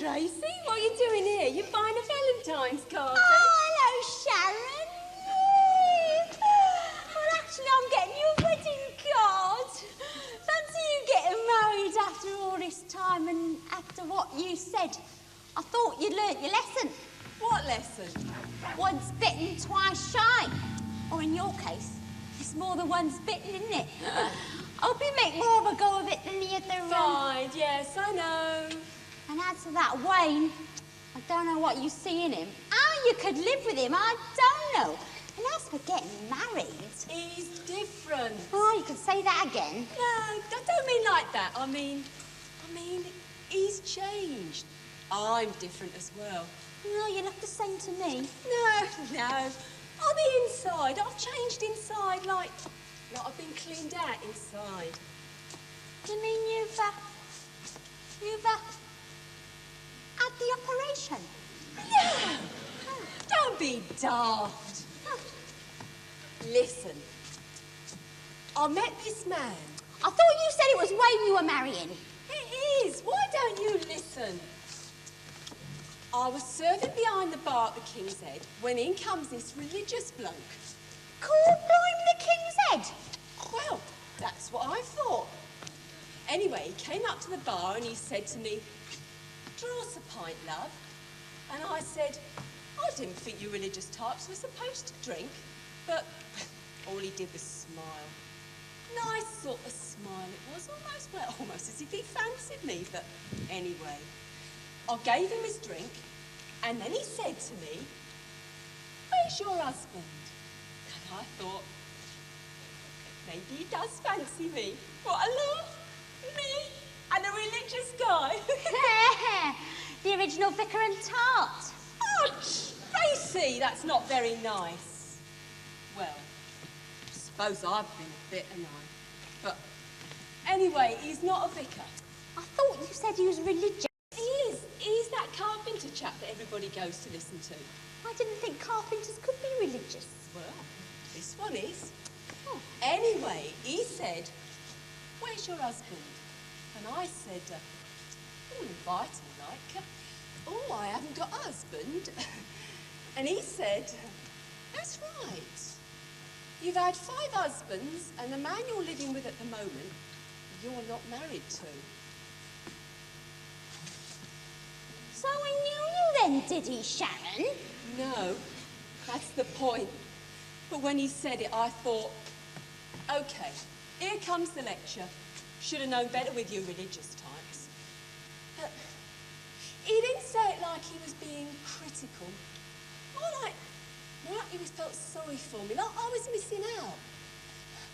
Tracy. What are you doing here? You're buying a Valentine's card. Oh, hello, Sharon. Well, actually, I'm getting you a wedding card. Fancy you getting married after all this time and after what you said. I thought you'd learnt your lesson. What lesson? Once bitten, twice shy. Or in your case, it's more than once bitten, isn't it? Hope you make more of a go of it than the other. Fine, yes, I know. And as for that Wayne, I don't know what you see in him. How you could live with him, I don't know. And as for getting married... He's different. Oh, you could say that again. No, I don't mean like that. I mean, he's changed. I'm different as well. No, you look the same to me. No. On the inside, I've changed inside, like I've been cleaned out inside. You mean you've had the operation? No! Don't be daft. Listen, I met this man. I thought you said it was Wayne you were marrying. It is. Why don't you listen? I was serving behind the bar at the King's Head when in comes this religious bloke. Called Blimey the King's Head? Well, that's what I thought. Anyway, he came up to the bar and he said to me, "Draw us a pint, love." And I said, "I didn't think you religious types were supposed to drink." But all he did was smile. Nice sort of smile it was, almost as if he fancied me. But anyway, I gave him his drink, and then he said to me, "Where's your husband?" And I thought, maybe he does fancy me. What a laugh! Me and a religious guy. The original vicar and tart. Oh, Tracy, that's not very nice. Well, I suppose I've been a bit annoying. But anyway, he's not a vicar. I thought you said he was religious. He is. He's that carpenter chap that everybody goes to listen to. I didn't think carpenters could be religious. Well, this one is. Oh. Anyway, he said, "Where's your husband?" And I said, inviting like, "Oh, I haven't got a husband." And he said, "That's right. You've had 5 husbands, and the man you're living with at the moment, you're not married to." So he knew you then, did he, Sharon? No, that's the point. But when he said it, I thought, OK, here comes the lecture. Should have known better with you religious types. But he didn't say it like he was being critical. More like he was felt sorry for me, like I was missing out.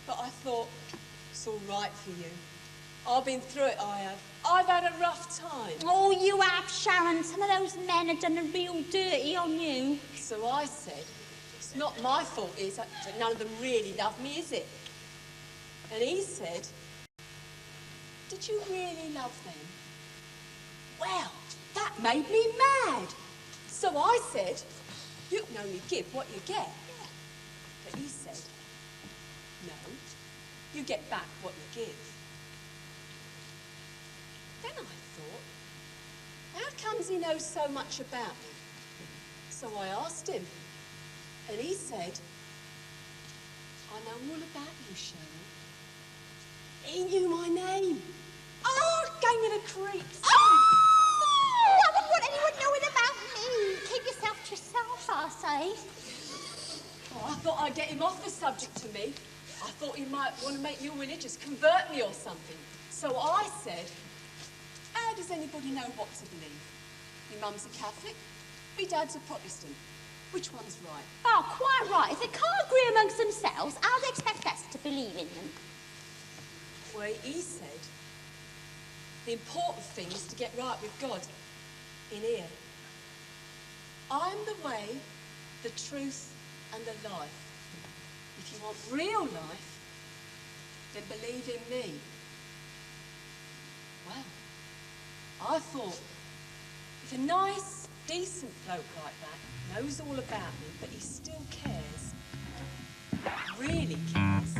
But I thought, it's all right for you. I've been through it, I have. I've had a rough time. Oh, you have, Sharon. Some of those men have done a real dirty on you. So I said, it's not my fault, is it, that none of them really love me, is it? And he said, "Did you really love them?" Well, that made me mad. So I said, "You can only give what you get." But he said, "No, you get back what you give." Then I thought, how comes he knows so much about me? So I asked him, and he said, "I know all about you, Sharon." He knew my name. Oh, it gave me the creeps. Oh! I wouldn't want anyone knowing about me. Keep yourself to yourself, I say. Oh, I thought I'd get him off the subject to me. I thought he might want to make you religious, convert me or something. So I said, how does anybody know what to believe? Your mum's a Catholic, my dad's a Protestant. Which one's right? Oh, quite right. If they can't agree amongst themselves, how do they expect us to believe in them? Well, he said, the important thing is to get right with God in here. I'm the way, the truth, and the life. If you want real life, then believe in me. Well, I thought, if a nice, decent bloke like that knows all about me, but he still cares, really cares,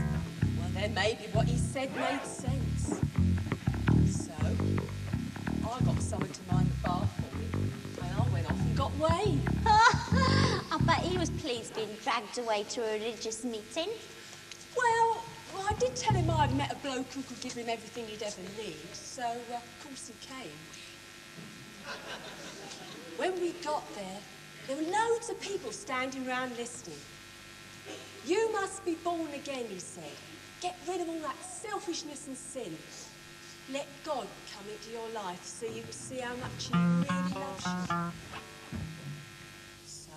well, then maybe what he said made sense. So, I got someone to mind the bar for me, way. I bet he was pleased being dragged away to a religious meeting. Well, I did tell him I'd met a bloke who could give him everything he'd ever need, so of course he came. When we got there, there were loads of people standing round listening. You must be born again, he said. Get rid of all that selfishness and sin. Let God come into your life so you can see how much he really loves you. So,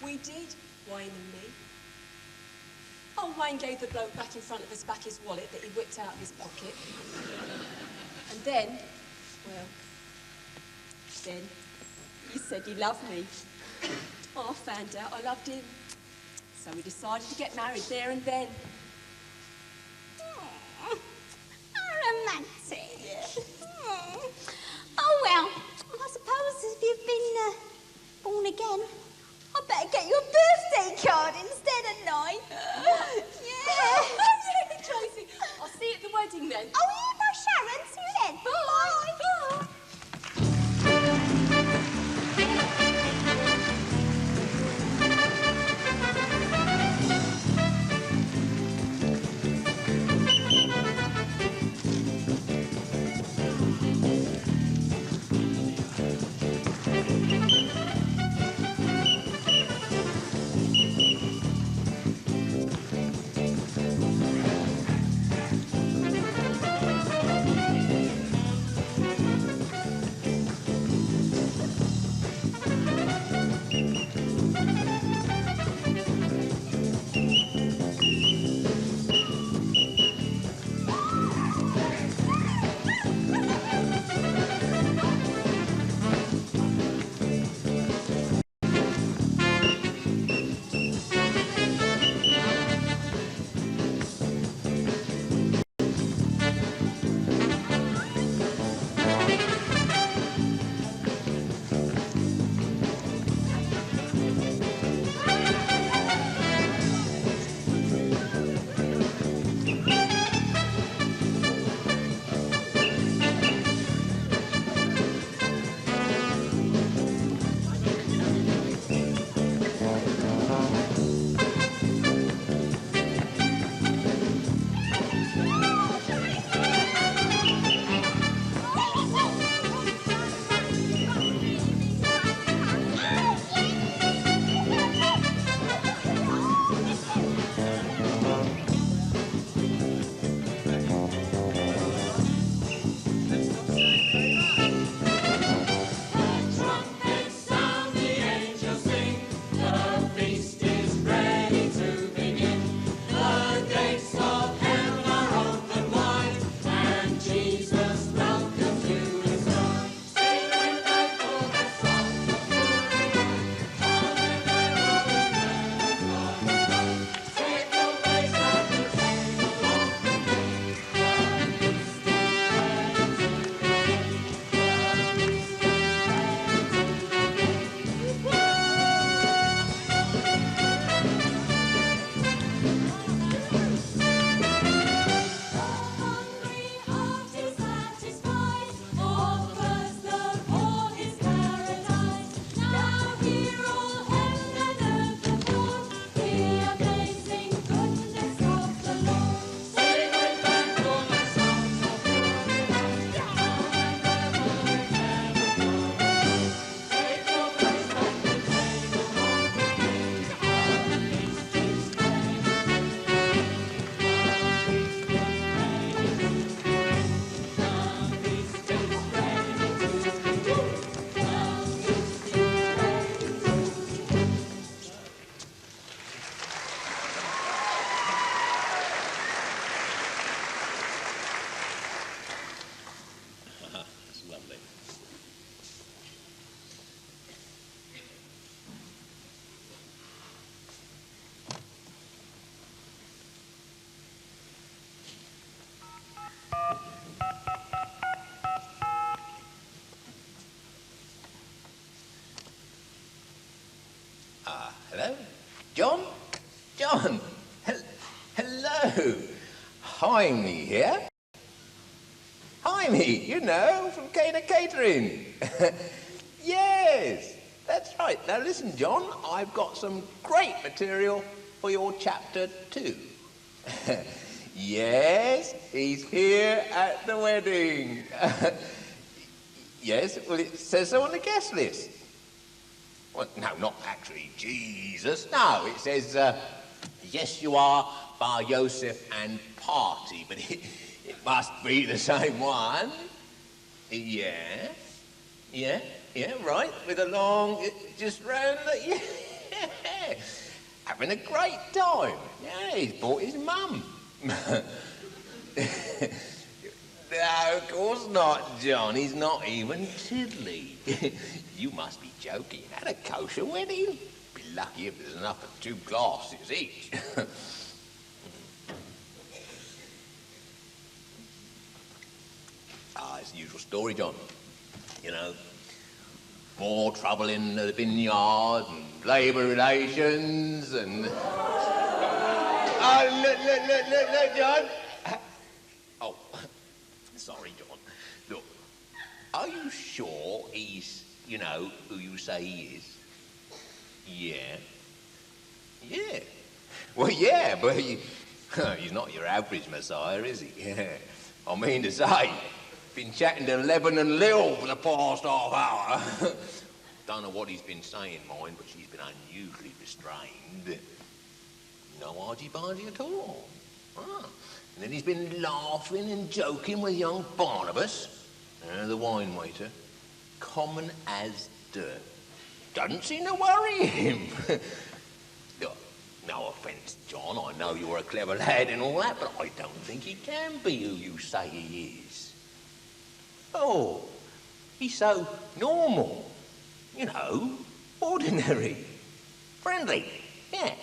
we did, Wayne and me. Oh, Wayne gave the bloke back in front of us back his wallet that he whipped out of his pocket. And then, well, then he said he loved me. Oh, I found out I loved him. So we decided to get married there and then. Oh, how romantic. Oh, well, I suppose if you've been born again, I better get you a birthday card instead of mine. Yeah. Oh, yeah, Tracy. I'll see you at the wedding then. Oh, yeah, bye, Sharon. See you then. Bye. Bye. Hello? John? John? Hello? Jaime here? Jaime, you know, from Cana Catering. Yes, that's right. Now listen, John, I've got some great material for your chapter 2. Yes, he's here at the wedding. Yes, well, it says so on the guest list. Well, no, not actually Jesus. No, it says, yes, you are, Bar Joseph and party, but it must be the same one. Yeah, right, with a long, just round the, yeah, having a great time. Yeah, he's brought his mum. No, of course not, John. He's not even tiddly. You must be joking. At a kosher wedding? Be lucky if there's enough for 2 glasses each. It's the usual story, John. You know, more trouble in the vineyard and labour relations and... Oh, look, John. Oh, sorry, John. Look, are you sure he's, you know, who you say he is? Yeah. Yeah. Well, yeah, but he's not your average Messiah, is he? Yeah. I mean to say, been chatting to Lebanon Lil for the past half hour. Don't know what he's been saying, mind, but she's been unusually restrained. No argy-bargy at all. Ah. And then he's been laughing and joking with young Barnabas, the wine waiter, common as dirt. Doesn't seem to worry him. Look, no offence, John, I know you're a clever lad and all that, but I don't think he can be who you say he is. Oh, he's so normal, you know, ordinary, friendly, yeah.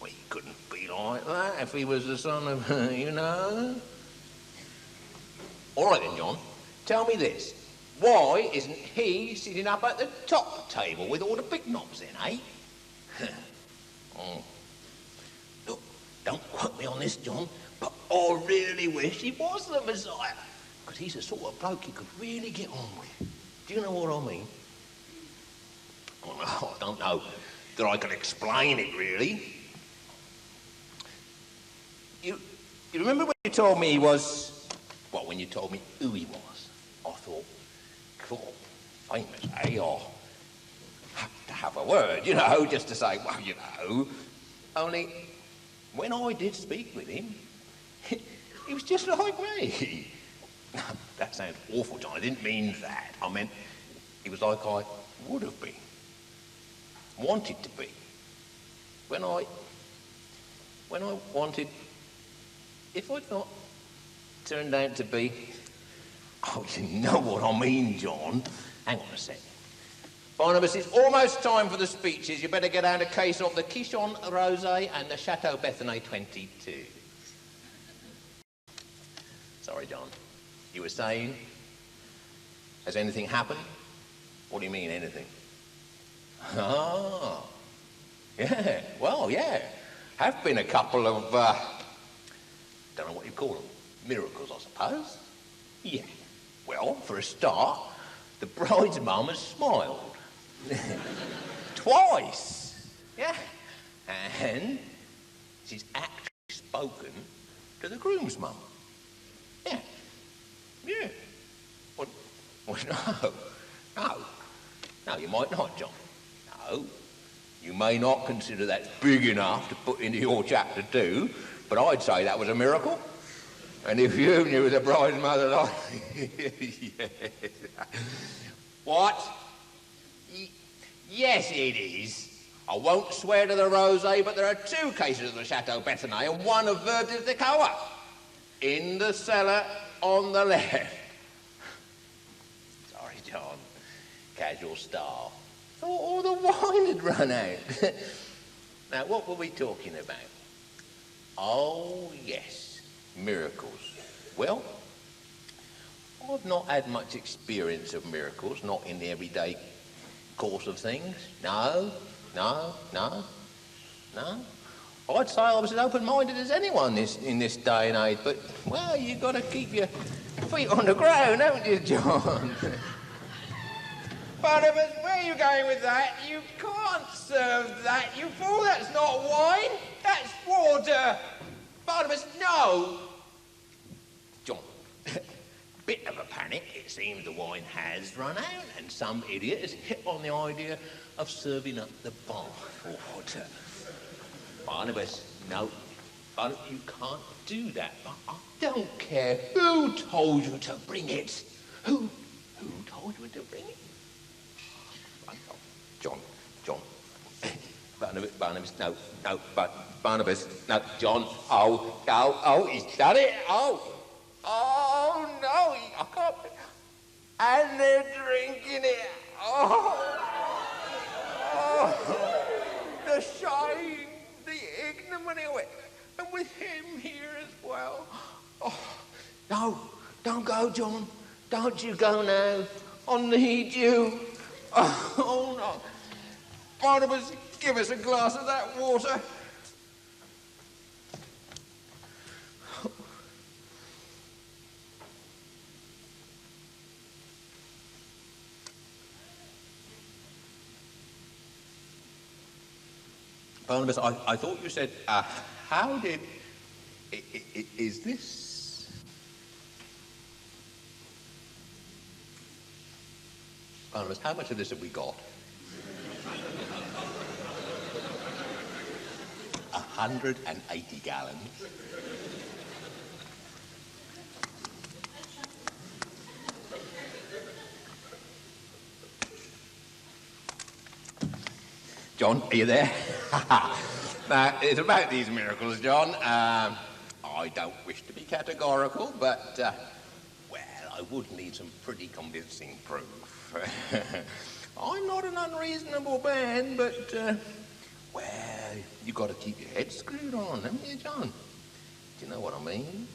Well, he couldn't be like that if he was the son of, you know. All right then, John, tell me this. Why isn't he sitting up at the top table with all the big knobs in, eh? Look, don't quote me on this, John, but I really wish he was the Messiah, because he's the sort of bloke you could really get on with. Do you know what I mean? Oh, I don't know that I can explain it, really. You remember when you told me he was... Well, when you told me who he was, I thought, cool, famous, eh? I'll have to have a word, you know, just to say, well, you know. Only, when I did speak with him, he was just like me. That sounds awful, John. I didn't mean that. I meant he was like I would have been. Wanted to be. When I wanted... If I'd not turned out to be... Oh, you know what I mean, John. Hang on a sec. Barnabas, it's almost time for the speeches. You better get out a case of the Quichon Rosé and the Chateau Bethany 22. Sorry, John. You were saying? Has anything happened? What do you mean, anything? Ah. Yeah, well, yeah. Have been a couple of, don't know what you call them. Miracles, I suppose. Yeah. Well, for a start, the bride's mum has smiled. Twice. Yeah. And she's actually spoken to the groom's mum. Yeah. Yeah. Well, no, you might not, John. No. You may not consider that big enough to put into your chapter 2, but I'd say that was a miracle. And if you knew the bride's mother like... Yes. What? Yes, it is. I won't swear to the rosé, but there are 2 cases of the Chateau Bethany and 1 of Verdes de Coa. In the cellar on the left. Sorry, John. Casual style. Thought all the wine had run out. Now, what were we talking about? Oh, yes. Miracles. Well, I've not had much experience of miracles, not in the everyday course of things. No. I'd say I was as open-minded as anyone in this day and age, but, well, you've got to keep your feet on the ground, haven't you, John? Barnabas, where are you going with that? You can't serve that, you fool. That's not wine. That's water. Barnabas, no. John, bit of a panic. It seems the wine has run out, and some idiot has hit on the idea of serving up the bath water. Barnabas, no. Barnabas, you can't do that. I don't care who told you to bring it. Who told you to bring it? John. Barnabas, no, Barnabas, no, John, oh, he's done it, oh, no, I can't, and they're drinking it, oh, the shame, the ignominy of it, and with him here as well, oh, no, don't go, John, don't you go now, I need you, oh, no. Barnabas, give us a glass of that water. Barnabas, I thought you said, how did... is this... Barnabas, how much of this have we got? 180 gallons. John, are you there? Now, it's about these miracles, John. I don't wish to be categorical, but, well, I would need some pretty convincing proof. I'm not an unreasonable man, but, well, you've got to keep your head screwed on, haven't you, John? Do you know what I mean?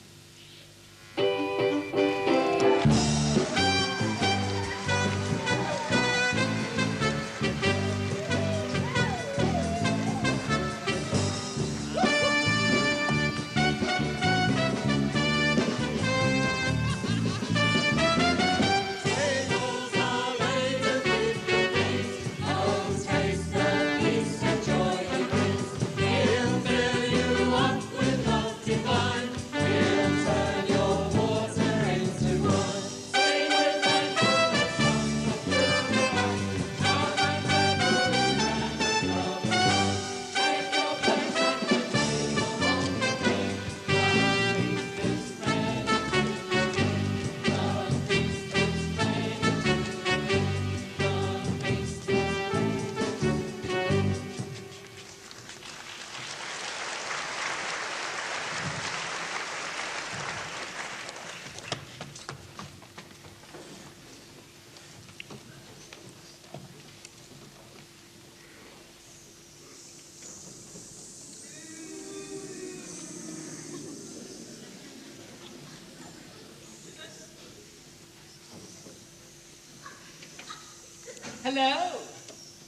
Hello.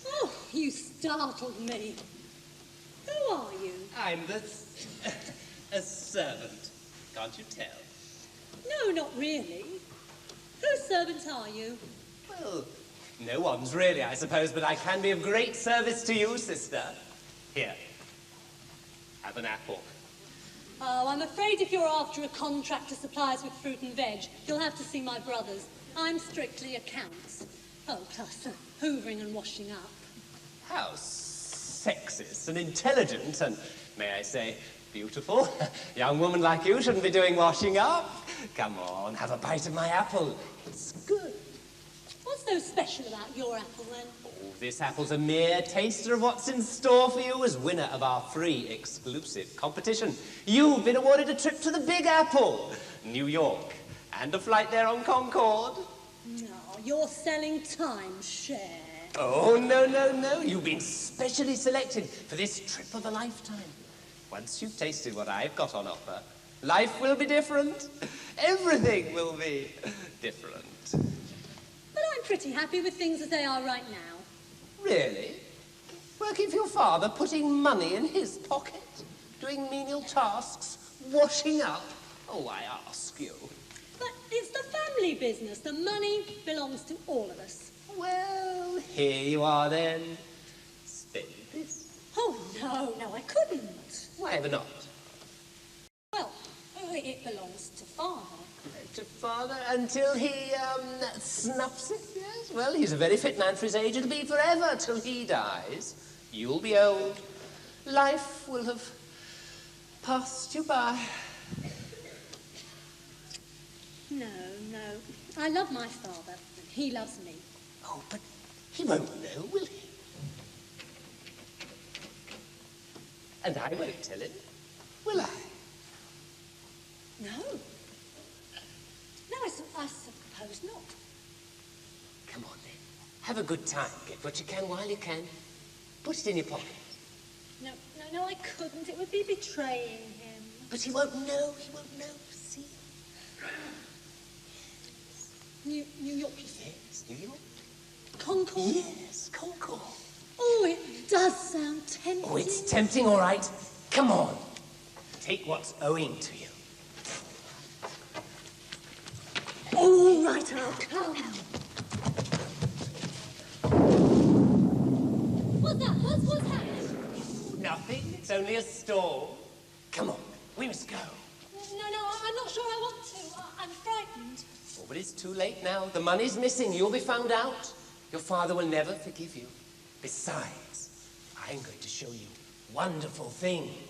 Oh, you startled me. Who are you? I'm a servant. Can't you tell? No, not really. Whose servants are you? Well, no one's really, I suppose, but I can be of great service to you, sister. Here. Have an apple. Oh, I'm afraid if you're after a contract to supply us with fruit and veg, you'll have to see my brothers. I'm strictly accounts. Oh, plus hoovering and washing up. How sexist and intelligent and, may I say, beautiful. A young woman like you shouldn't be doing washing up. Come on, have a bite of my apple. It's good. What's so special about your apple, then? Oh, this apple's a mere taster of what's in store for you as winner of our free exclusive competition. You've been awarded a trip to the Big Apple, New York, and a flight there on Concorde. No, you're selling timeshare. Oh, no. You've been specially selected for this trip of a lifetime. Once you've tasted what I've got on offer, life will be different. Everything will be different. But I'm pretty happy with things as they are right now. Really? Working for your father, putting money in his pocket, doing menial tasks, washing up? Oh, I ask you. But it's the family business. The money belongs to all of us. Well, here you are then. Spend this. Oh, no, I couldn't. Why ever not? Well, it belongs to Father. To Father until he, snuffs it, yes? Well, he's a very fit man for his age. It'll be forever till he dies. You'll be old. Life will have passed you by. No. I love my father, and he loves me. Oh, but he won't know, will he? And I won't tell him, will I? No. No, I suppose not. Come on, then. Have a good time. Get what you can while you can. Put it in your pocket. No, I couldn't. It would be betraying him. But he won't know. He won't know. See? New York, you say? Yes, New York. Concord? Yes, Concord. Oh, it does sound tempting. Oh, it's tempting, all right. Come on. Take what's owing to you. All right, I'll come. What's that? What's happened? Nothing. It's only a storm. Come on. We must go. No, I'm not sure I want to. I'm frightened. Oh, but it's too late now. The money's missing. You'll be found out. Your father will never forgive you. Besides, I'm going to show you wonderful things.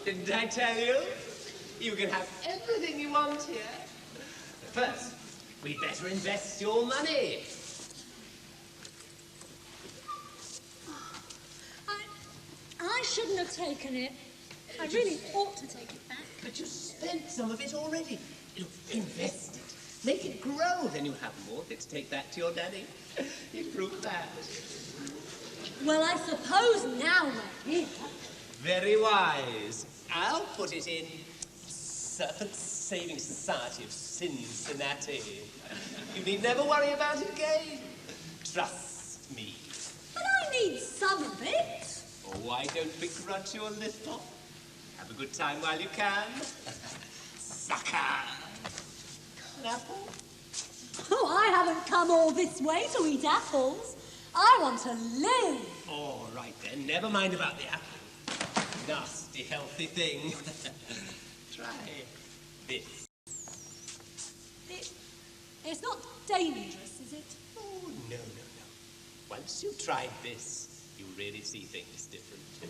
Didn't I tell you? You can have everything you want here. First, we'd better invest your money. I shouldn't have taken it. I really ought to take it back. But you spent some of it already. You invest it. Make it grow. Then you'll have more of it to take back to your daddy. You proved that. Well, I suppose now we're here. Very wise. I'll put it in Serpent Saving Society of Cincinnati. You need never worry about it again. Trust me. But I need some of it. Oh, I don't begrudge you a little. Have a good time while you can. Sucker. An apple? Oh, I haven't come all this way to eat apples. I want to live. All right, then. Never mind about the apple. Nasty, healthy thing. Try this. It's not dangerous, is it? Oh, no. Once you've tried this, you'll really see things different, too.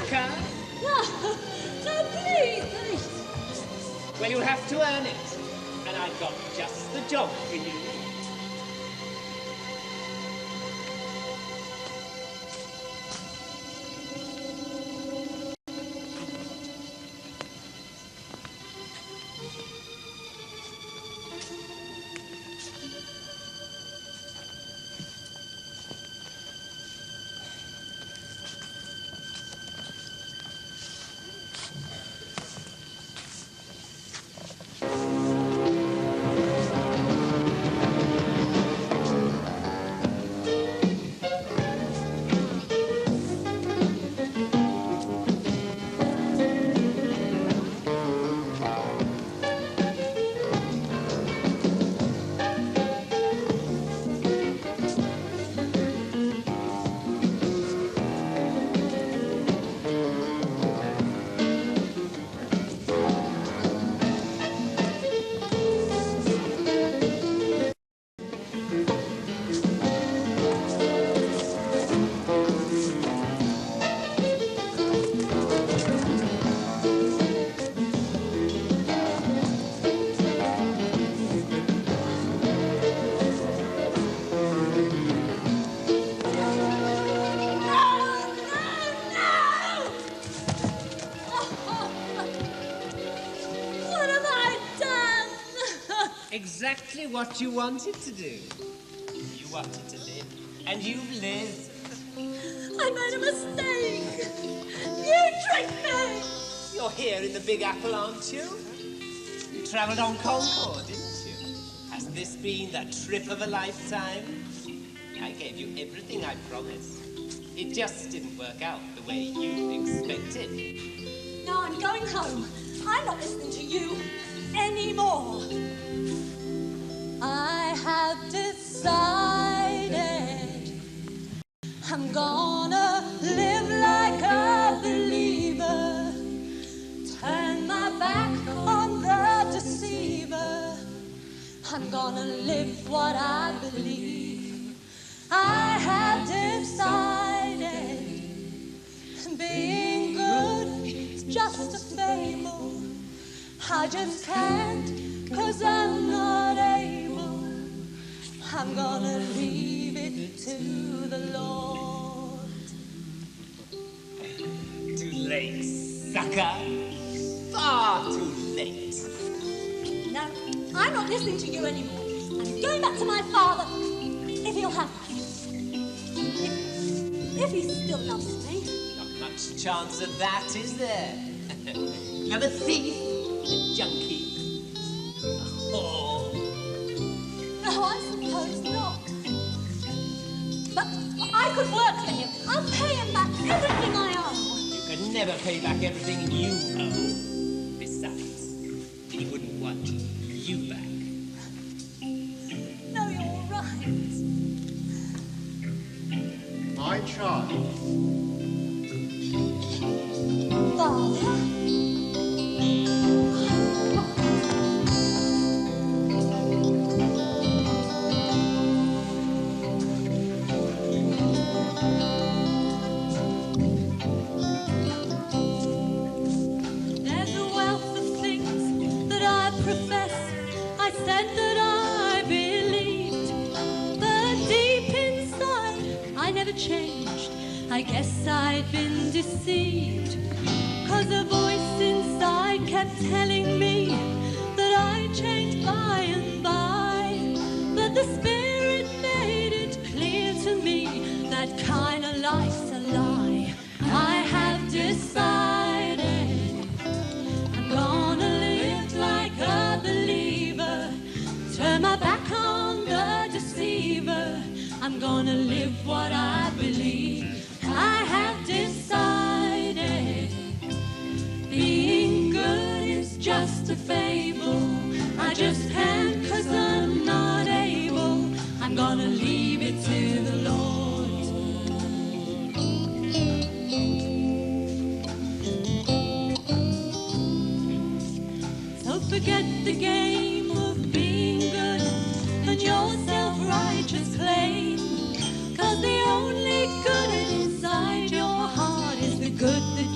sucker! No, please. Well, you'll have to earn it. And I've got just the job for you. Exactly what you wanted to do. You wanted to live, and you've lived. I made a mistake. You tricked me. You're here in the Big Apple, aren't you? You travelled on Concorde, didn't you? Has this been the trip of a lifetime? I gave you everything I promised. It just didn't work out the way you expected. No, I'm going home. I'm not listening to you anymore. I have decided I'm gonna live like a believer, turn my back on the deceiver. I'm gonna live what I believe. I have decided being good is just a fable. I just can't, 'cause I'm not able. I'm gonna leave it to the Lord. Too late, sucker. Far too late. No, I'm not listening to you anymore. I'm going back to my father, if he'll have me. If he still loves me. Not much chance of that, is there? Another thief, a junkie. Oh. No, I suppose not. But I could work for him. I'll pay him back everything I owe. You can never pay back everything you owe. Besides, he wouldn't want you back. No, you're right. My child. Father? Changed. I guess I'd been deceived, 'cause a voice inside kept telling me that I'd change by and by. But the Spirit made it clear to me that kind of life's a lie. I have decided I'm gonna live like a believer, turn my back on the deceiver. I'm gonna live what I believe. I have decided being good is just a fable. I just can't, 'cause I'm not able. I'm gonna leave it to the Lord. So forget the game of being good and your self-righteous claim. 'Cause the only good inside your heart is the good that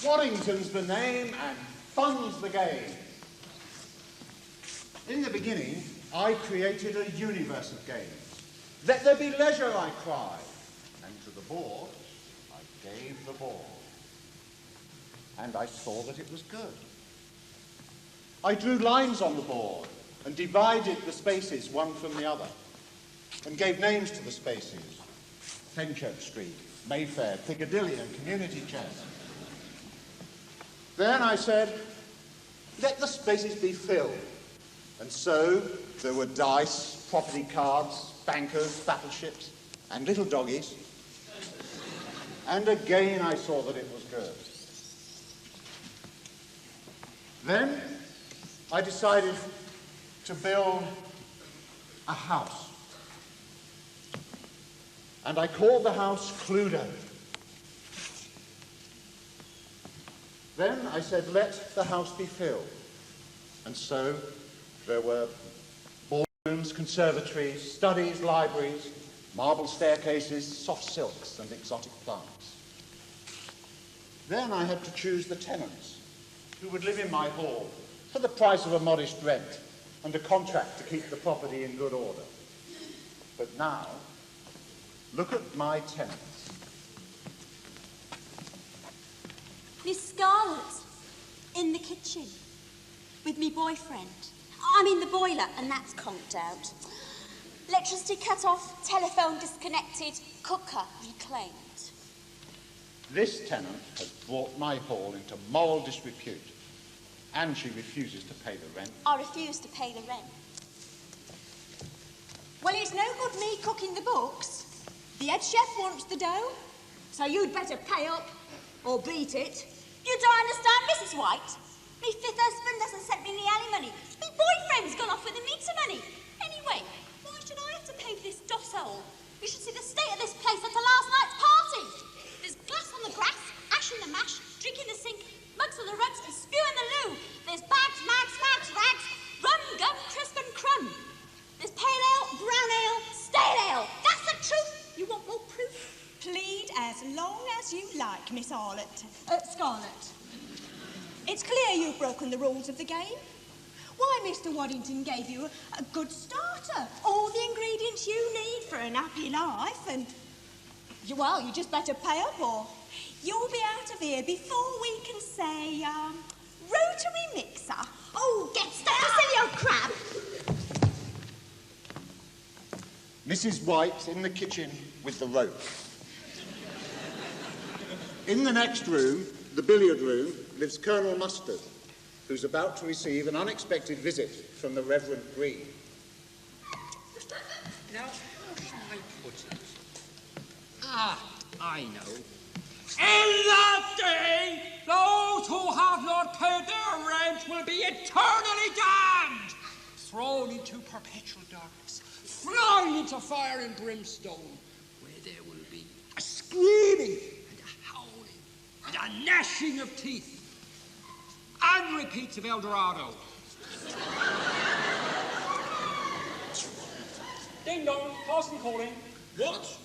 Waddington's the name and fun's the game. In the beginning, I created a universe of games. Let there be leisure, I cried. And to the board, I gave the ball. And I saw that it was good. I drew lines on the board and divided the spaces one from the other and gave names to the spaces. Fenchurch Street, Mayfair, Piccadilly and Community Chest. Then I said, let the spaces be filled. And so there were dice, property cards, bankers, battleships, and little doggies. And again I saw that it was good. Then I decided to build a house. And I called the house Cluedo. Then I said, let the house be filled. And so there were ballrooms, conservatories, studies, libraries, marble staircases, soft silks, and exotic plants. Then I had to choose the tenants who would live in my hall for the price of a modest rent and a contract to keep the property in good order. But now, look at my tenants. Miss Scarlett, in the kitchen, with me boyfriend. I'm in the boiler, and that's conked out. Electricity cut off, telephone disconnected, cooker reclaimed. This tenant has brought my hall into moral disrepute, and she refuses to pay the rent. I refuse to pay the rent. Well, it's no good me cooking the books. The head chef wants the dough, so you'd better pay up or beat it. You don't understand, Mrs. White. Me fifth husband hasn't sent me any alimony. Me boyfriend's gone off with the meter money. Anyway, why should I have to pay for this dossole? You should see the state of this place after last night's party. There's glass on the grass, ash in the mash, drink in the sink, mugs on the rugs, and spew in the loo. There's bags, mags, fags, rags, rum, gum, crisp and crumb. There's pale ale, brown ale, stale ale. That's the truth. You want more proof? Plead as long as you like, Miss Scarlett. It's clear you've broken the rules of the game. Why, Mr. Waddington gave you a good starter, all the ingredients you need for an happy life, and, well, you just better pay up or you'll be out of here before we can say, rotary mixer. Oh, get stuck, silly old crab. Mrs. White in the kitchen with the rope. In the next room, the billiard room, lives Colonel Mustard, who's about to receive an unexpected visit from the Reverend Green. Now, how shall I put it? Ah, I know. In that day, those who have not paid their rent will be eternally damned, thrown into perpetual darkness, flung into fire and brimstone, where there will be a screaming and a howling and a gnashing of teeth, and repeats of El Dorado. Ding dong, parson calling. What?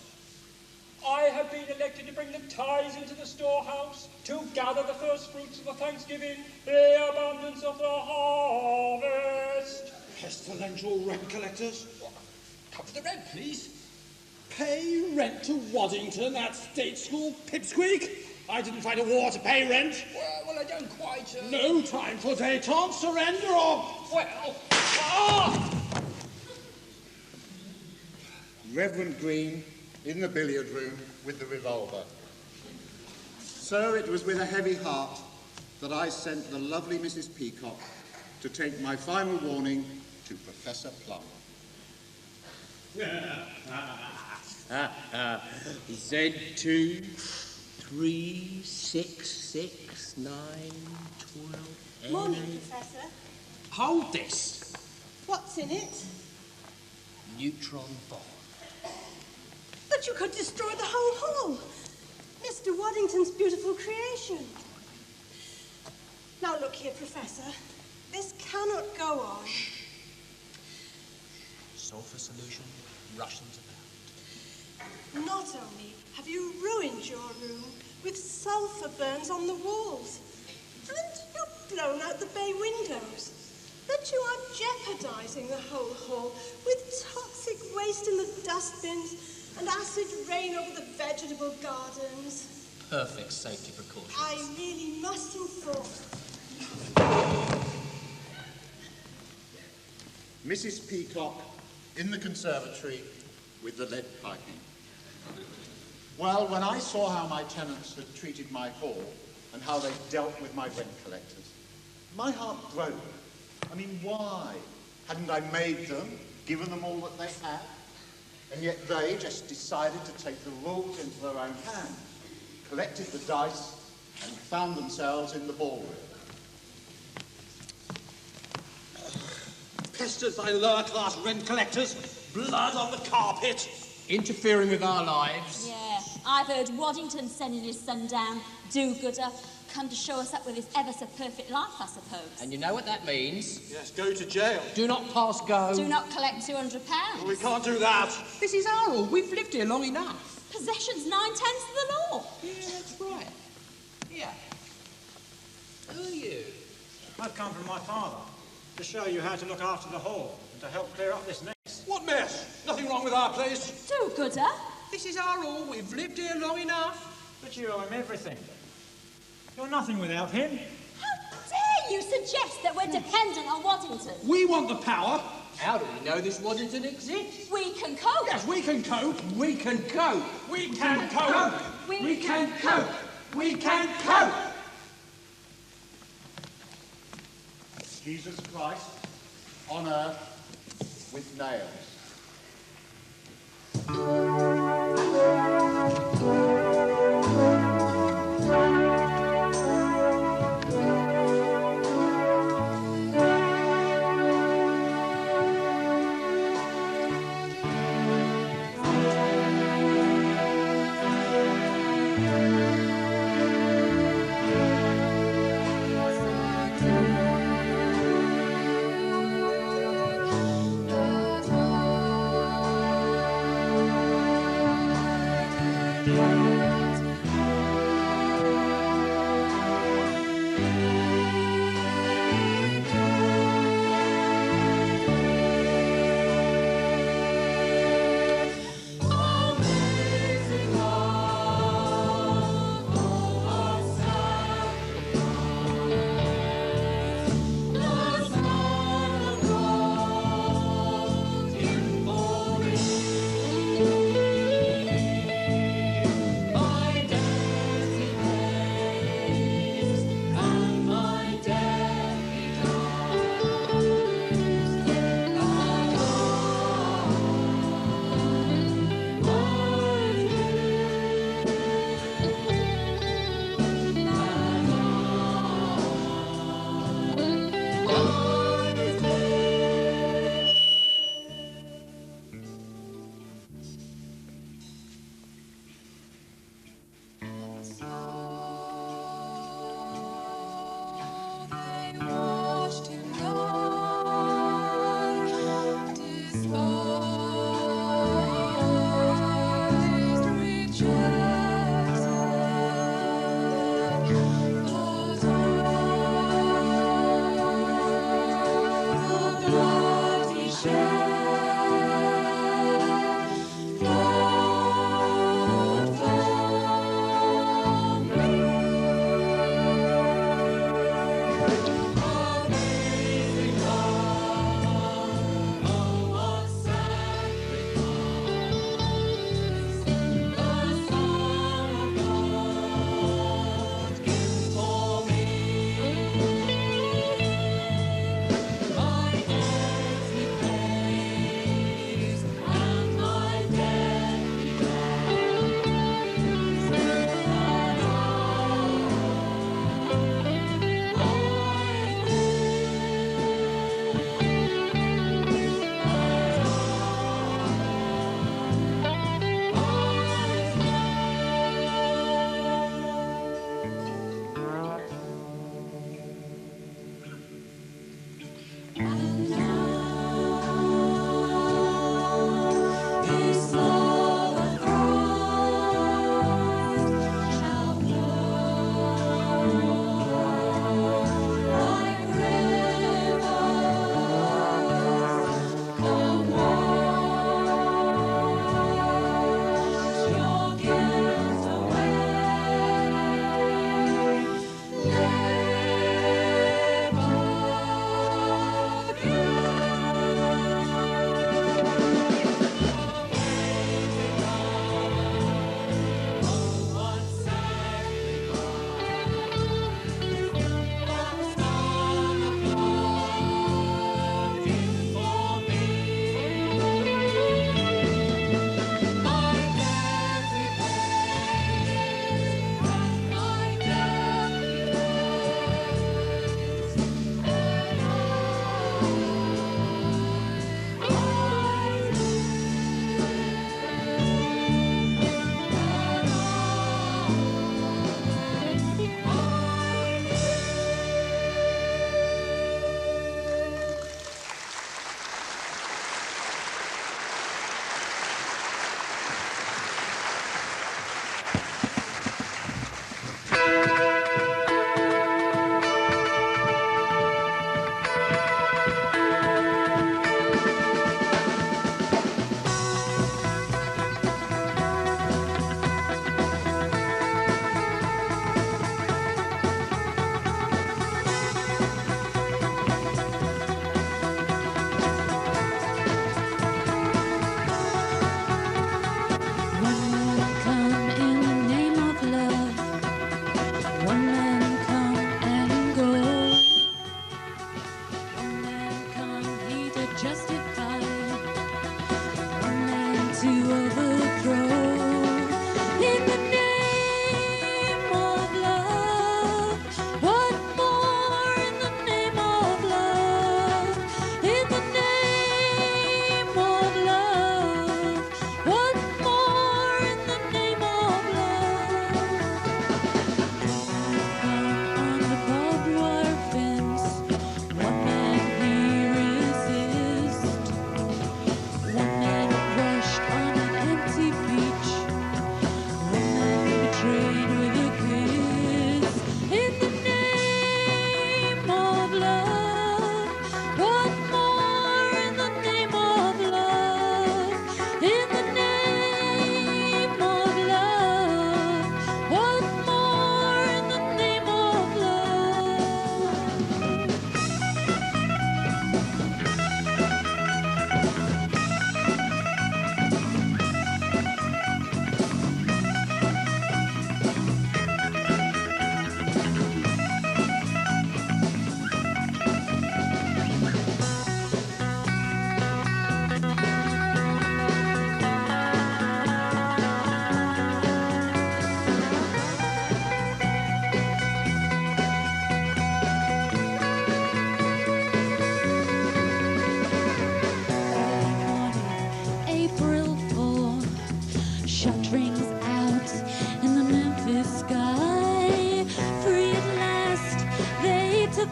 I have been elected to bring the tithes into the storehouse, to gather the first fruits of the thanksgiving, the abundance of the harvest. Pestilential rent collectors. Cover the rent, please. Pay rent to Waddington at State School, Pipsqueak? I didn't fight a war to pay rent. Well, I don't quite... No time for détente, surrender or... Well... Ah! Reverend Green in the billiard room with the revolver. So it was with a heavy heart that I sent the lovely Mrs. Peacock to take my final warning to Professor Plum. Z2, 3, 6, 6, 9, 12... Morning, Professor. Hold this. What's in it? Neutron bomb. But you could destroy the whole hall. Mr. Waddington's beautiful creation. Now look here, Professor. This cannot go on. Sulfur solution, Russians about. Not only have you ruined your room, with sulphur burns on the walls. And you've blown out the bay windows. But you are jeopardising the whole hall with toxic waste in the dustbins and acid rain over the vegetable gardens. Perfect safety precautions. I really must inform. Mrs. Peacock in the conservatory with the lead piping. Well, when I saw how my tenants had treated my hall and how they dealt with my rent collectors, my heart broke. I mean, why? Hadn't I made them, given them all that they had? And yet they just decided to take the rules into their own hands, collected the dice, and found themselves in the ballroom. Pestered by lower-class rent collectors, blood on the carpet. Interfering with our lives. Yeah, I've heard Waddington sending his son down, do-gooder, come to show us up with his ever-so-perfect life, I suppose. And you know what that means? Yes, go to jail. Do not pass go. Do not collect £200. Well, we can't do that. This is our rule. We've lived here long enough. Possession's 9/10 of the law. Yeah, that's right. Yeah. Who are you? I've come from my father to show you how to look after the hall and to help clear up this mess. What mess? Nothing wrong with our place. Do-gooder. This is our rule. We've lived here long enough. But you owe him everything. You're nothing without him. How dare you suggest that we're dependent on Waddington? We want the power. How do we know this Waddington exists? We can cope. Yes, we can cope. We can cope. We can cope. We can cope. We can cope. Jesus Christ on earth with nails.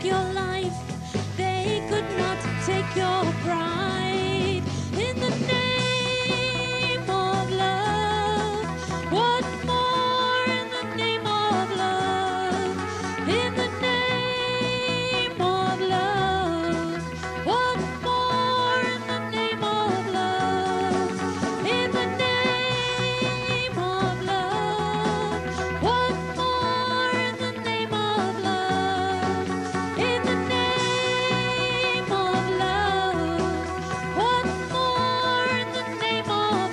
your life. They could not take your pride. In the name of love, what more in the name of love? In the name of love, what more in the name of love? In the name of love, what more in the name of love? In the name of love, what more in the name of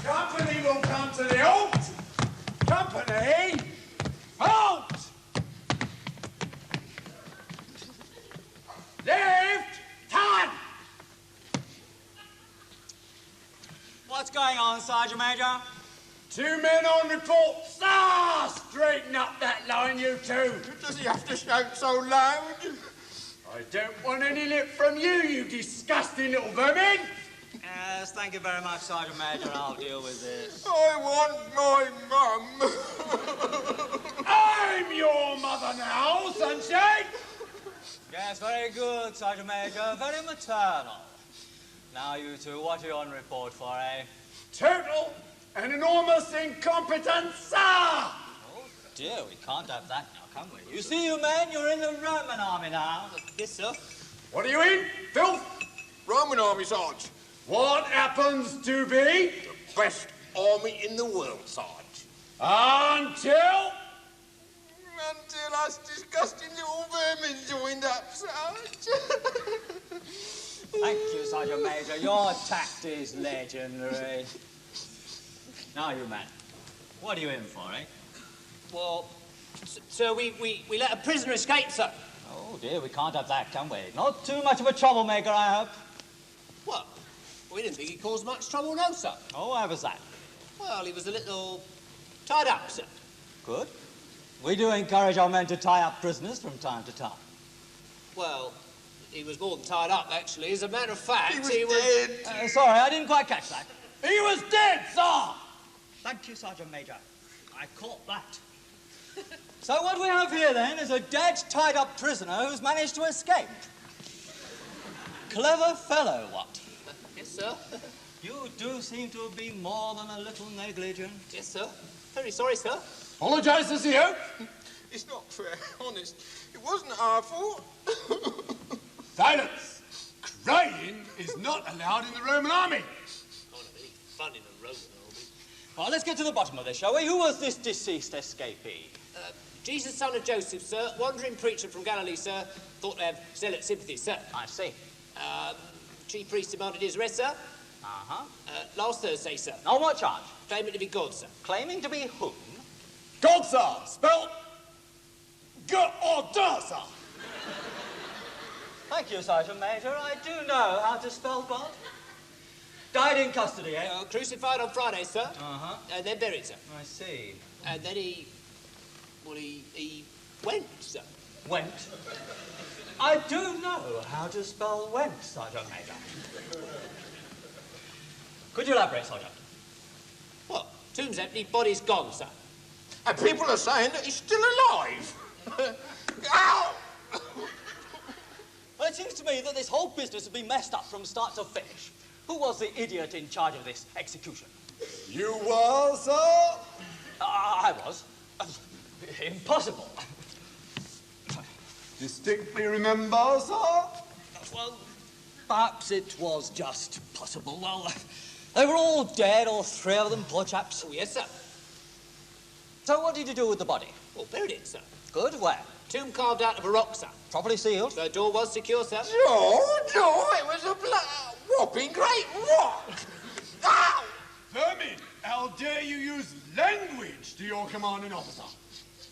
Company will come to the halt! Company! Halt! Left! Turn! What's going on, Sergeant Major? 2 men on report. Sir! Straighten up that line, you two. Does he have to shout so loud? I don't want any lip from you, you disgusting little vermin! Yes, thank you very much, Sergeant Major. I'll deal with this. I want my mum. I'm your mother now, sunshine! Yes, very good, Sergeant Major. Very maternal. Now, you two, what are you on report for, eh? Total and enormous incompetence, sir! Oh, dear, we can't have that now, can we? You see, you men, you're in the Roman army now. Yes, sir. What are you in, filth? Roman army, Sarge. What happens to be? The best army in the world, Sarge. Until us disgusting little vermin joined up, Sarge. Thank you, Sergeant Major. Your tact is legendary. Now, you men, what are you in for, eh? Well, sir, we let a prisoner escape, sir. Oh, dear, we can't have that, can we? Not too much of a troublemaker, I hope. What? We didn't think he caused much trouble, no, sir. Oh, how was that? Well, he was a little tied up, sir. Good. We do encourage our men to tie up prisoners from time to time. Well, he was more than tied up, actually. As a matter of fact, he was dead. Sorry, I didn't quite catch that. he was dead, sir! Thank you, Sergeant Major. I caught that. So what we have here, then, is a dead, tied-up prisoner who's managed to escape. Clever fellow, what? Yes, sir. You do seem to have been more than a little negligent. Yes, sir. Very sorry, sir. Apologise to CEO. It's not fair, honest. It wasn't our fault. Silence! Crying is not allowed in the Roman army. Not any fun in a Roman army. Well, let's get to the bottom of this, shall we? Who was this deceased escapee? Jesus, son of Joseph, sir. Wandering preacher from Galilee, sir. Thought to have zealot sympathies, sir. I see. Chief priest demanded his arrest, sir. Uh-huh. Last Thursday, sir. On what charge? Claiming to be God, sir. Claiming to be whom? God, sir. Spelled G-O-D, sir. Thank you, Sergeant Major. I do know how to spell God. Died in custody, eh? Crucified on Friday, sir. Uh-huh. And then buried, sir. I see. And then he went, sir. Went? I do know how to spell went, Sergeant Major. Could you elaborate, Sergeant? What? Tomb's empty, body's gone, sir. And people are saying that he's still alive. Ow! Well, it seems to me that this whole business has been messed up from start to finish. Who was the idiot in charge of this execution? You were, sir? I was. Impossible. Distinctly remember, sir? Well, perhaps it was just possible. Well, they were all dead, all three of them, poor chaps. Oh, yes, sir. So what did you do with the body? Well, buried it, sir. Good, where? Tomb carved out of a rock, sir. Properly sealed? The door was secure, sir. No, it was a whopping great rock. Ow! Vermin, how dare you use language to your commanding officer?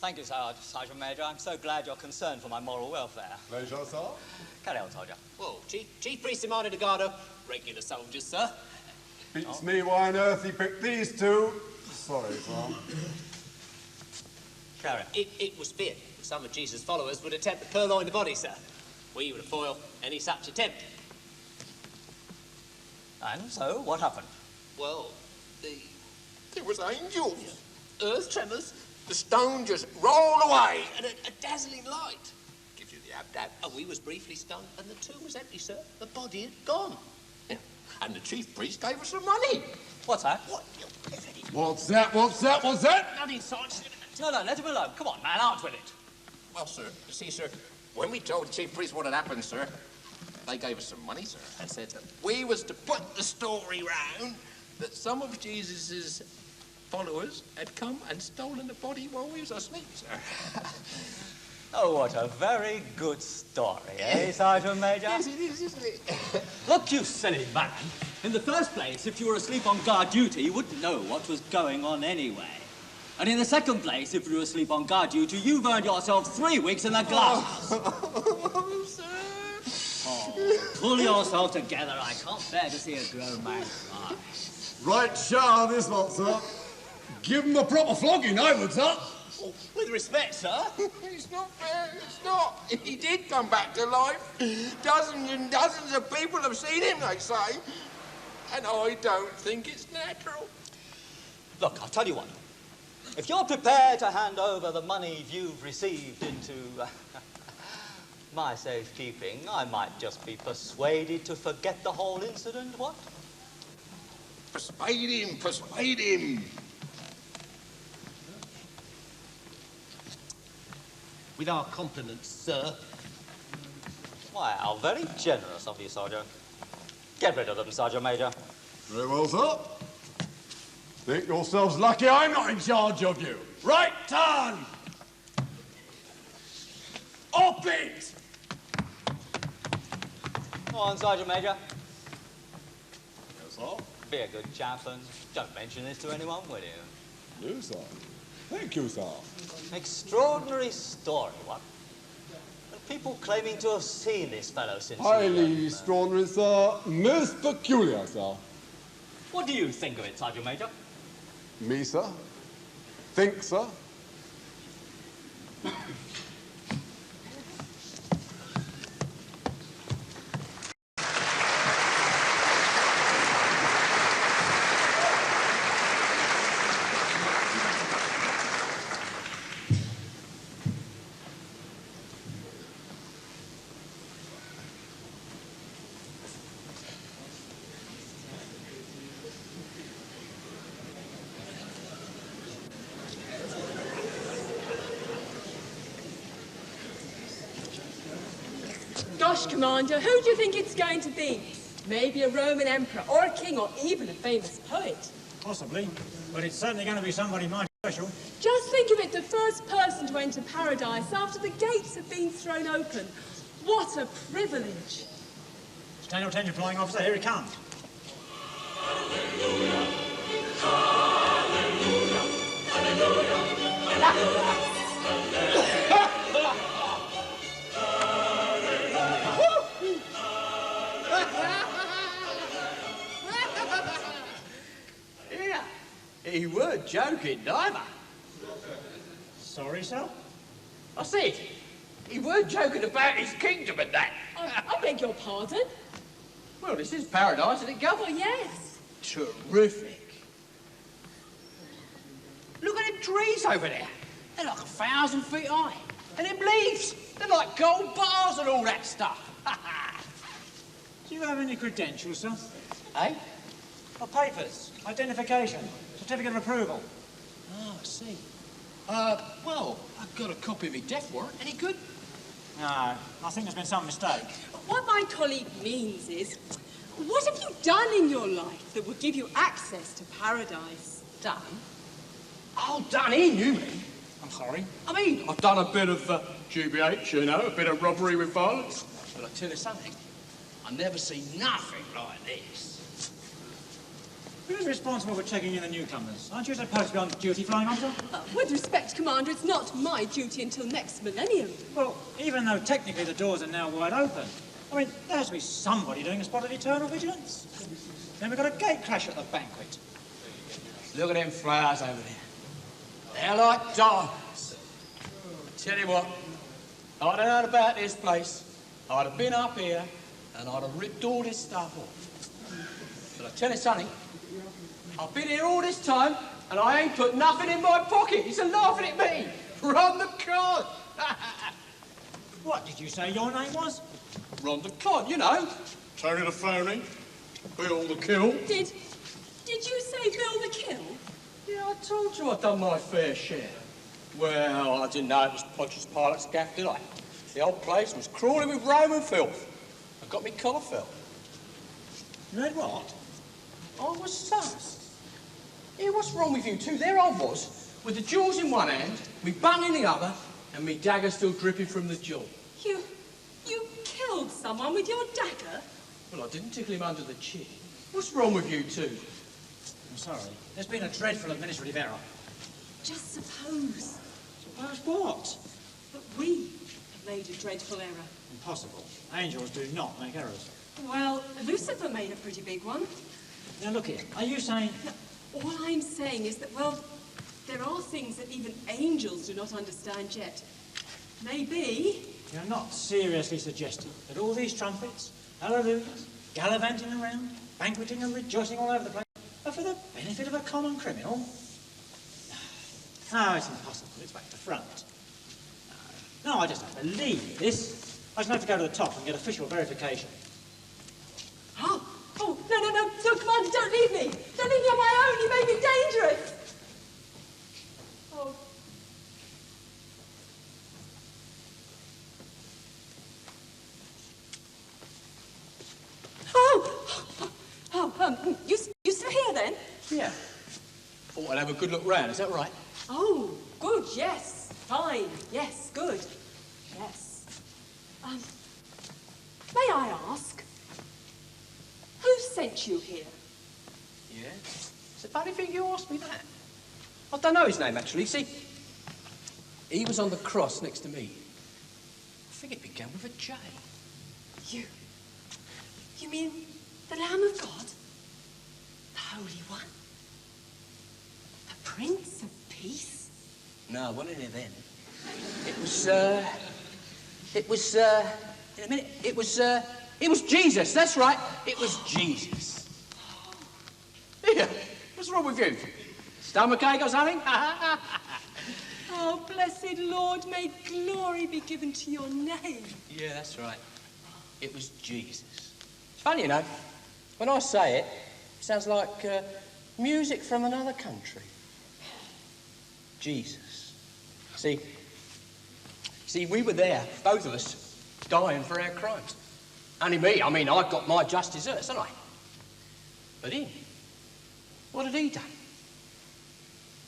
Thank you, Sergeant Major. I'm so glad you're concerned for my moral welfare. Pleasure, sir. Carry on, soldier. Well, Chief Priest Imani de Garda, regular soldiers, sir. Beats me why on earth he picked these two. Sorry, sir. Carry on. It was feared that some of Jesus' followers would attempt to purloin the body, sir. We would foil any such attempt. And so, what happened? Well, there was angels, earth tremors, the stone just rolled away, and a dazzling light. Gives you the abdab. And we was briefly stunned, and the tomb was empty, sir. The body had gone. Yeah. And the chief priest gave us some money. What's that? What? What's that? What's that? What's that? Nothing, Sergeant. No, let him alone. Come on, man, out with it. Well, sir, you see, sir, when we told the chief priest what had happened, sir, they gave us some money, sir, and said that we was to put the story round that some of Jesus's followers had come and stolen the body while we was asleep, sir. Oh, what a very good story, eh, Sergeant Major? Yes, it is, isn't it? Look, you silly man. In the first place, if you were asleep on guard duty, you wouldn't know what was going on anyway. And in the second place, if you were asleep on guard duty, you've earned yourself 3 weeks in the glass. Oh, sir. Oh, pull yourself together. I can't bear to see a grown man cry. Right sharp, this lot, sir. Give him a proper flogging, I would, sir. Oh, with respect, sir. It's not fair, it's not. He did come back to life. Dozens and dozens of people have seen him, they say. And I don't think it's natural. Look, I'll tell you what. If you're prepared to hand over the money you've received into my safekeeping, I might just be persuaded to forget the whole incident, what? Persuade him, persuade him. With our compliments, sir. Why, how very generous of you, Sergeant. Get rid of them, Sergeant Major. Very well, sir. Think yourselves lucky I'm not in charge of you. Right turn! Up it! Go on, Sergeant Major. Yes, sir. Be a good chap and don't mention this to anyone, will you? No, sir. Thank you, sir. Extraordinary story, what? And people claiming to have seen this fellow since... Highly extraordinary, sir. Most peculiar, sir. What do you think of it, Sergeant Major? Me, sir? Think, sir? Gosh, Commander, who do you think it's going to be? Maybe a Roman emperor, or a king, or even a famous poet. Possibly, but it's certainly going to be somebody mighty special. Just think of it, the first person to enter paradise after the gates have been thrown open. What a privilege. Stand your attention, flying officer, here he comes. Hallelujah, hallelujah, hallelujah. He weren't joking, neither. Sorry, sir? I said, he weren't joking about his kingdom and that. I beg your pardon? Well, this is paradise, isn't it, Governor? Well, yes. Terrific. Look at them trees over there. They're like 1,000 feet high. And them leaves, they're like gold bars and all that stuff. Do you have any credentials, sir? Eh? Or papers? Identification? Certificate of approval? Oh, I see. Well, I've got a copy of my death warrant. Any good? No, I think there's been some mistake. What my colleague means is, what have you done in your life that would give you access to paradise? Done? Oh, done, he knew me. I'm sorry? I mean, I've done a bit of GBH, you know, a bit of robbery with violence. But I tell you something, I never seen nothing like this. Who's responsible for checking in the newcomers? Aren't you supposed to be on duty, Flying Officer? With respect, Commander, it's not my duty until next millennium. Well, even though technically the doors are now wide open, I mean, there has to be somebody doing a spot of eternal vigilance. Then we've got a gate crash at the banquet. Look at them flowers over there. They're like diamonds. Tell you what, I'd have heard about this place, I'd have been up here, and I'd have ripped all this stuff off. But I tell you something, I've been here all this time, and I ain't put nothing in my pocket. He's laughing at me. Run the cod. What did you say your name was? Run the cod, you know. Tony the Phony, Bill the Kill. Did you say Bill the Kill? Yeah, I told you I'd done my fair share. Well, I didn't know it was Pontius Pilate's gaff, did I? The old place was crawling with Roman filth. I got me collar felt. You had what? I was sus. Yeah, what's wrong with you two? There I was, with the jewels in one hand, me bung in the other, and me dagger still dripping from the jaw. You killed someone with your dagger? Well, I didn't tickle him under the chin. What's wrong with you two? I'm sorry. There's been a dreadful administrative error. Just suppose. Suppose what? That we have made a dreadful error. Impossible. Angels do not make errors. Well, Lucifer made a pretty big one. Now look here. Are you saying... No, all I'm saying is that, well, there are things that even angels do not understand yet. Maybe... You're not seriously suggesting that all these trumpets, hallelujahs, gallivanting around, banqueting and rejoicing all over the place, are for the benefit of a common criminal? No, it's impossible. It's back to front. No, I just don't believe this. I just have to go to the top and get official verification. Oh, no, Commander, don't leave me. Don't leave me on my own. You may be dangerous. You still here then? Yeah. Thought I'd have a good look round, is that right? Oh, good, yes. Fine, yes, good. Yes. May I ask, who sent you here? Yeah. It's a funny thing you asked me that. I don't know his name, actually. See, he was on the cross next to me. I think it began with a J. You mean the Lamb of God? The Holy One? The Prince of Peace? No, wasn't any of them. In a minute, it was Jesus, that's right. It was Jesus. Here, what's wrong with you? Stomachache or something? Oh, blessed Lord, may glory be given to your name. Yeah, that's right. It was Jesus. It's funny, you know, when I say it, it sounds like music from another country. Jesus. See, we were there, both of us, dying for our crimes. Only me, I mean, I got my just deserts, haven't I? But him, what had he done?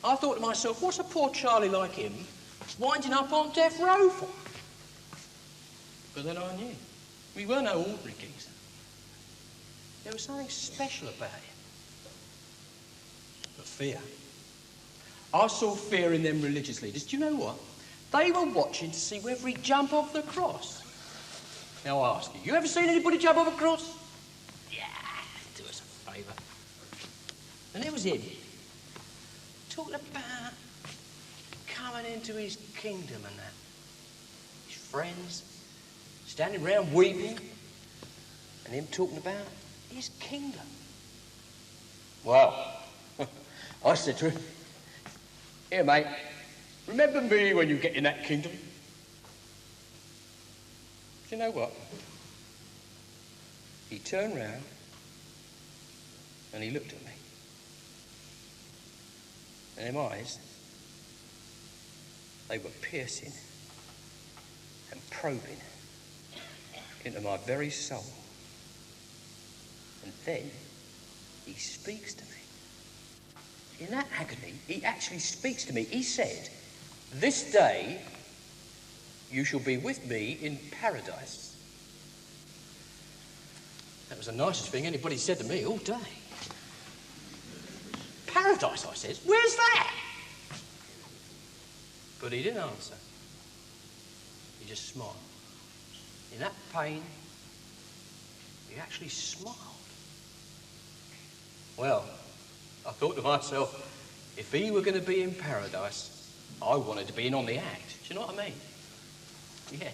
I thought to myself, what's a poor Charlie like him winding up on death row for? But then I knew. We were no ordinary geezer. There was something special about him. But fear. I saw fear in them religious leaders. Do you know what? They were watching to see whether he'd jump off the cross. Now I ask you ever seen anybody jump off a cross? Yeah, do us a favour. And there was him, talking about coming into his kingdom and that. His friends standing round weeping, and him talking about his kingdom. Well, I said to him, here, mate, remember me when you get in that kingdom? Do you know what? He turned round and he looked at me. And them eyes, they were piercing and probing into my very soul. And then he speaks to me. In that agony, he actually speaks to me. He said, "This day you shall be with me in paradise." That was the nicest thing anybody said to me all day. Paradise, I says. Where's that? But he didn't answer. He just smiled. In that pain, he actually smiled. Well, I thought to myself, if he were going to be in paradise, I wanted to be in on the act. Do you know what I mean? Yeah.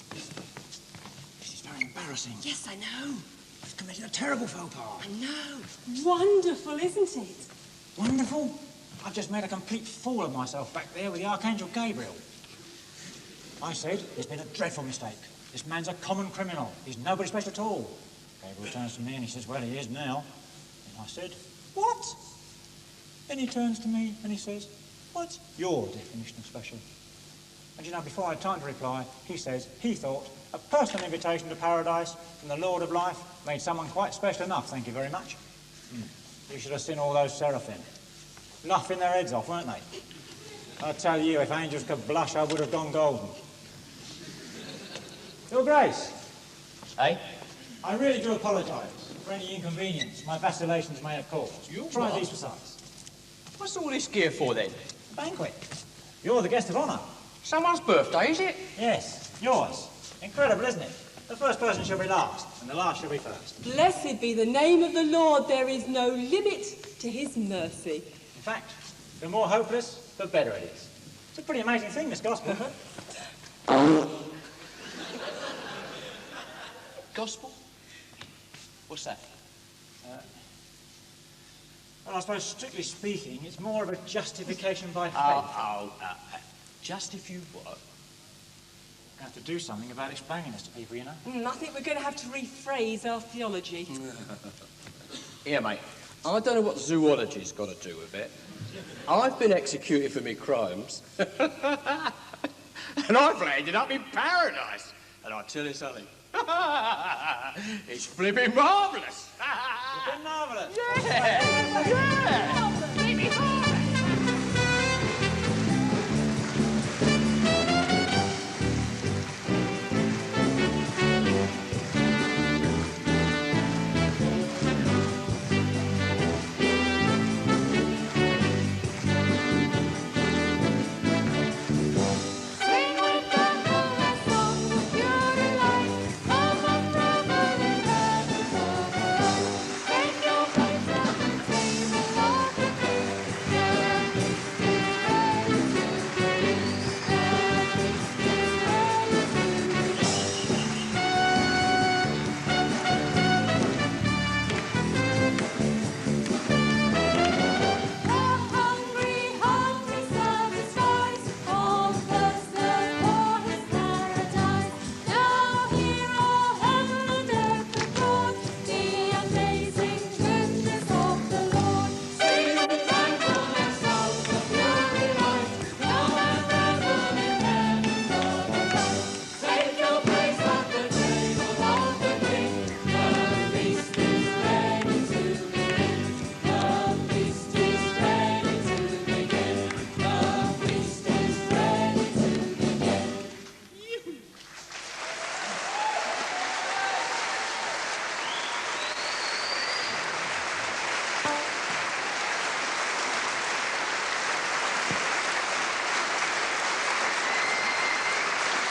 This is very embarrassing. Yes, I know. I've committed a terrible faux pas. I know. Wonderful, isn't it? Wonderful. I've just made a complete fool of myself back there with the Archangel Gabriel. I said, there's been a dreadful mistake. This man's a common criminal. He's nobody special at all. Gabriel turns to me and he says, well, he is now. And I said, what? Then he turns to me and he says, what's your definition of special? And you know, before I had time to reply, he says he thought a personal invitation to paradise from the Lord of Life made someone quite special enough, thank you very much. You should have seen all those seraphim. Laughing their heads off, weren't they? I tell you, if angels could blush, I would have gone golden. Your Grace. Eh? I really do apologise for any inconvenience my vacillations may have caused. Try these for size. What's all this gear for, then? A banquet. You're the guest of honour. Someone's birthday, is it? Yes, yours. Incredible, isn't it? The first person shall be last, and the last shall be first. Blessed be the name of the Lord. There is no limit to his mercy. In fact, the more hopeless, the better it is. It's a pretty amazing thing, this gospel. Gospel? What's that? Well, I suppose, strictly speaking, it's more of a justification by faith. Just if you what? I have to do something about explaining this to people, you know. I think we're going to have to rephrase our theology. Here, mate. I don't know what zoology's got to do with it. I've been executed for my crimes. And I've landed up in paradise. And I tell you something. It's flipping marvellous. Flipping marvellous? Yeah! Yeah! Flipping marvellous!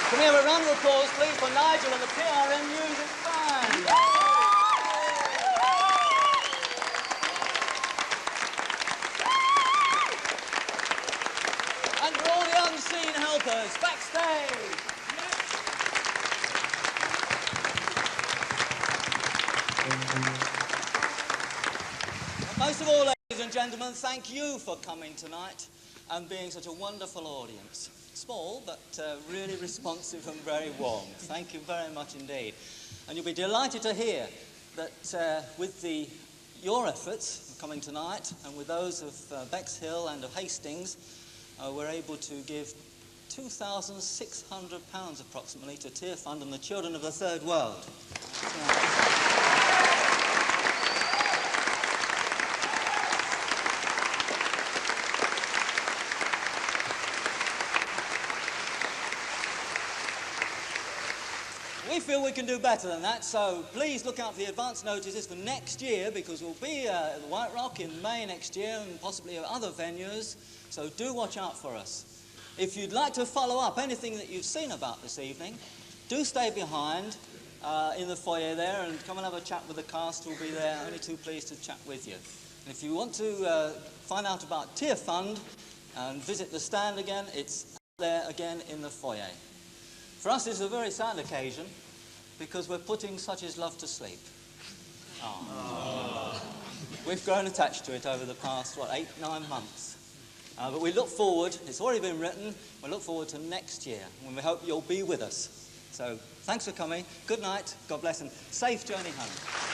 Can we have a round of applause, please, for Nigel and the PRM Music Band? And for all the unseen helpers backstage. And most of all, ladies and gentlemen, thank you for coming tonight and being such a wonderful audience. Small, but really responsive and very warm. Thank you very much indeed. And you'll be delighted to hear that with your efforts coming tonight and with those of Bexhill and of Hastings, we're able to give £2,600 approximately to Tear Fund and the children of the Third World. can do better than that, so please look out for the advance notices for next year, because we'll be at the White Rock in May next year and possibly at other venues, so do watch out for us. If you'd like to follow up anything that you've seen about this evening, do stay behind in the foyer there and come and have a chat with the cast who'll be there, only too pleased to chat with you. And if you want to find out about Tier Fund and visit the stand again, it's there again in the foyer. For us, it's a very sad occasion because we're putting Such Is Love to sleep. Oh. We've grown attached to it over the past, 8, 9 months. But we look forward, it's already been written, we look forward to next year, when we hope you'll be with us. So, thanks for coming, good night, God bless, and safe journey home.